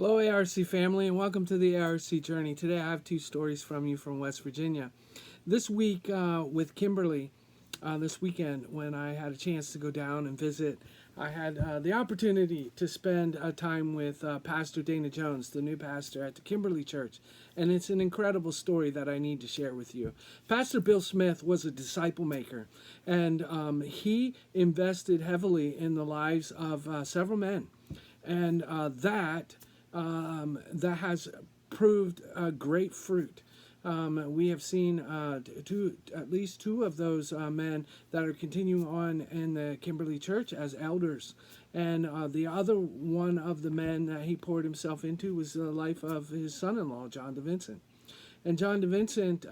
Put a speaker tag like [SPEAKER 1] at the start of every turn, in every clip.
[SPEAKER 1] Hello, ARC family, and welcome to the ARC Journey. Today I have two stories from you from West Virginia. This week with Kimberly, this weekend, when I had a chance to go down and visit, I had the opportunity to spend time with Pastor Dana Jones, the new pastor at the Kimberly Church. And it's an incredible story that I need to share with you. Pastor Bill Smith was a disciple maker, and he invested heavily in the lives of several men. And that has proved great fruit. We have seen at least two of those men that are continuing on in the Kimberly Church as elders. And the other one of the men that he poured himself into was the life of his son-in-law, John DeVincent. And John DeVincent,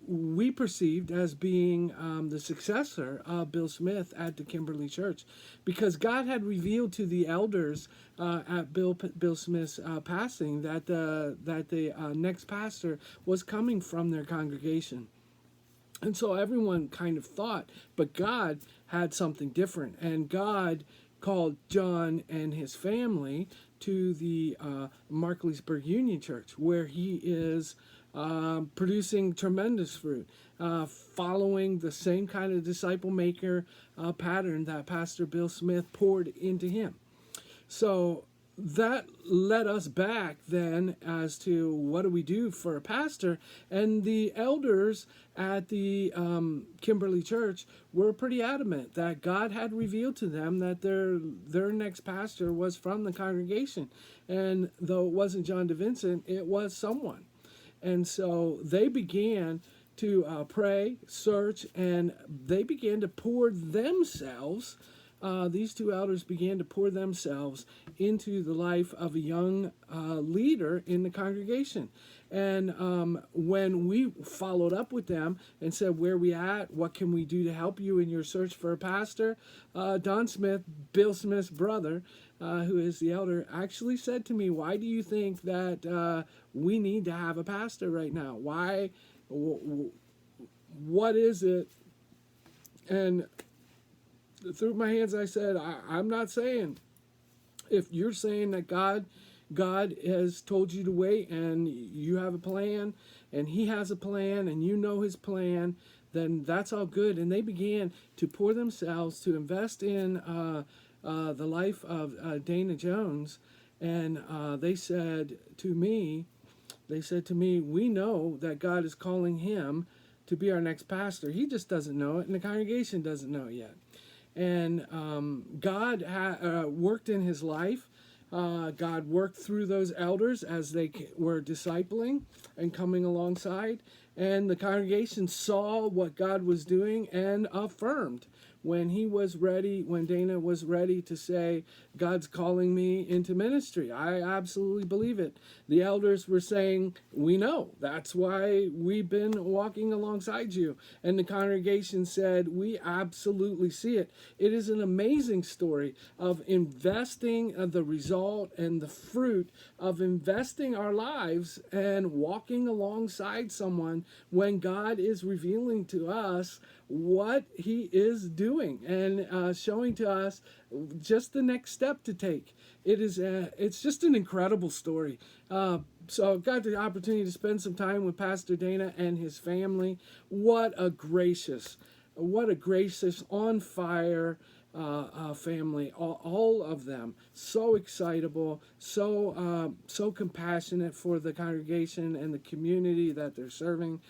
[SPEAKER 1] we perceived as being the successor of Bill Smith at the Kimberly Church, because God had revealed to the elders at Bill Smith's passing that the next pastor was coming from their congregation. And so everyone kind of thought, but God had something different. And God called John and his family to the Markleysburg Union Church, where he is producing tremendous fruit, following the same kind of disciple maker pattern that Pastor Bill Smith poured into him. So that led us back then as to what do we do for a pastor, and the elders at the Kimberly Church were pretty adamant that God had revealed to them that their next pastor was from the congregation, and though it wasn't John DeVincent, it was someone. And so they began to pray, search, and they began to pour themselves. These two elders began to pour themselves into the life of a young leader in the congregation. And when we followed up with them and said, where are we at? What can we do to help you in your search for a pastor? Don Smith, Bill Smith's brother, who is the elder, actually said to me, why do you think that we need to have a pastor right now? Why? What is it? And threw my hands, I said, I'm not saying. If you're saying that God has told you to wait and you have a plan and he has a plan and you know his plan, then that's all good. And they began to pour themselves to invest in the life of Dana Jones. And they said to me, we know that God is calling him to be our next pastor. He just doesn't know it, and the congregation doesn't know it yet. And God worked in his life. God worked through those elders as they were discipling and coming alongside. And the congregation saw what God was doing and affirmed when Dana was ready to say, God's calling me into ministry. I absolutely believe it. The elders were saying, we know. That's why we've been walking alongside you. And the congregation said, we absolutely see it. It is an amazing story of investing the result and the fruit of investing our lives and walking alongside someone when God is revealing to us what he is doing and showing to us just the next step to take. It's just an incredible story. So I got the opportunity to spend some time with Pastor Dana and his family. What a gracious, on fire family, all of them, so excitable, so compassionate for the congregation and the community that they're serving.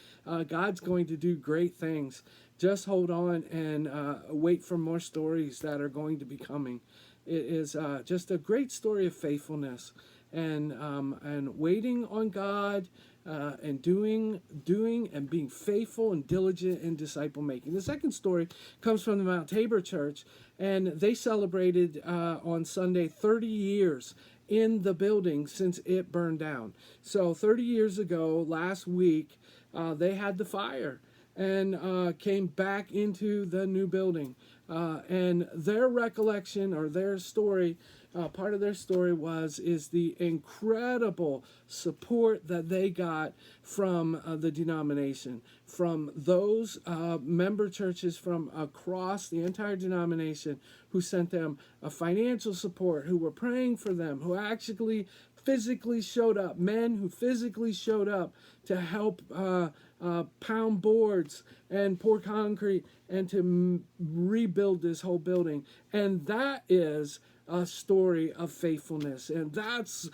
[SPEAKER 1] God's going to do great things. Just hold on and wait for more stories that are going to be coming. It is just a great story of faithfulness and waiting on God. And doing and being faithful and diligent in disciple making. The second story comes from the Mount Tabor Church, and they celebrated on Sunday 30 years in the building since it burned down. So 30 years ago, last week, they had the fire and came back into the new building. And their recollection or their story part of their story is the incredible support that they got from the denomination, from those member churches from across the entire denomination who sent them financial support, who were praying for them, who actually physically showed up, men who physically showed up to help pound boards and pour concrete and to rebuild this whole building. And that is a story of faithfulness. And that's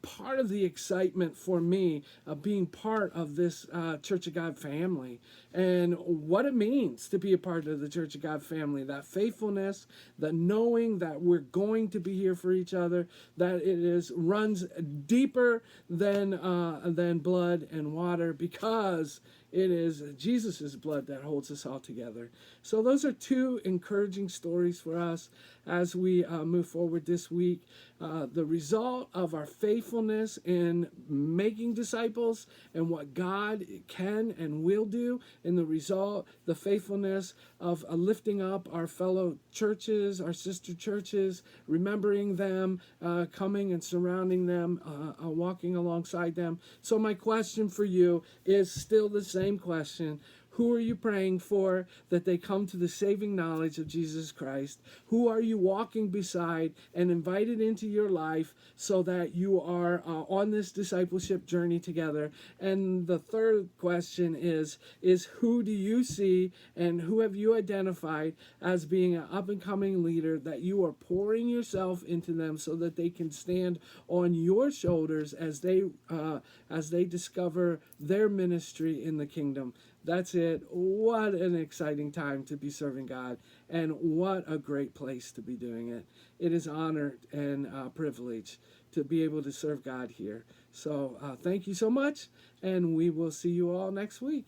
[SPEAKER 1] part of the excitement for me of being part of this Church of God family and what it means to be a part of the Church of God family. That faithfulness, the knowing that we're going to be here for each other, that it runs deeper than blood and water, because it is Jesus' blood that holds us all together. So those are two encouraging stories for us as we move forward this week. The result of our faithfulness in making disciples and what God can and will do, and the result, the faithfulness of lifting up our fellow churches, our sister churches, remembering them, coming and surrounding them, walking alongside them. So my question for you is still the same question. Who are you praying for that they come to the saving knowledge of Jesus Christ? Who are you walking beside and invited into your life so that you are on this discipleship journey together? And the third question is who do you see and who have you identified as being an up-and-coming leader that you are pouring yourself into them so that they can stand on your shoulders as they discover their ministry in the kingdom? That's it. What an exciting time to be serving God, and what a great place to be doing it. It is honor and privilege to be able to serve God here. So thank you so much, and we will see you all next week.